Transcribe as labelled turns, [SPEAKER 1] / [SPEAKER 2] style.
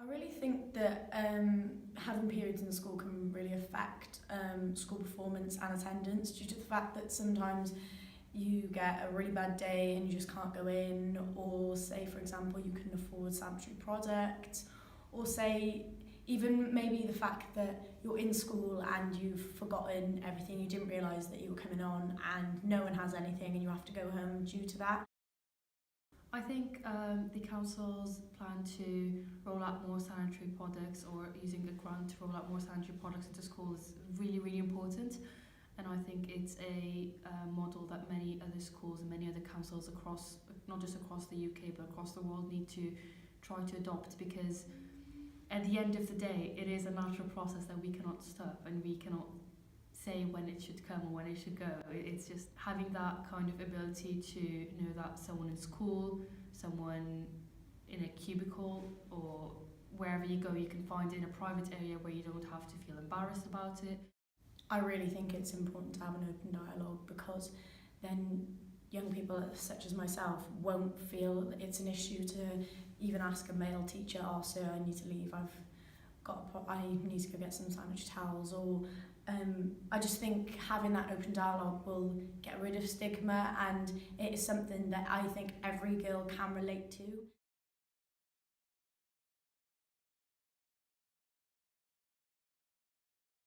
[SPEAKER 1] I really think that having periods in school can really affect school performance and attendance due to the fact that sometimes you get a really bad day and you just can't go in, or say for example you couldn't afford sanitary products, or say even maybe the fact that you're in school and you've forgotten everything, you didn't realise that you were coming on and no one has anything and you have to go home due to that.
[SPEAKER 2] I think the council's plan to roll out more sanitary products, or using a grant to roll out more sanitary products into schools, is really, really important. And I think it's a model that many other schools and many other councils across, not just across the UK, but across the world need to try to adopt, because at the end of the day, it is a natural process that we cannot stop, and we cannot say when it should come or when it should go. It's just having that kind of ability to know that someone in school, someone in a cubicle, or wherever you go, you can find it in a private area where you don't have to feel embarrassed about it.
[SPEAKER 1] I really think it's important to have an open dialogue, because then young people such as myself won't feel it's an issue to even ask a male teacher, oh sir, I need to leave, I need to go get some sanitary towels, or I just think having that open dialogue will get rid of stigma, and it is something that I think every girl can relate to.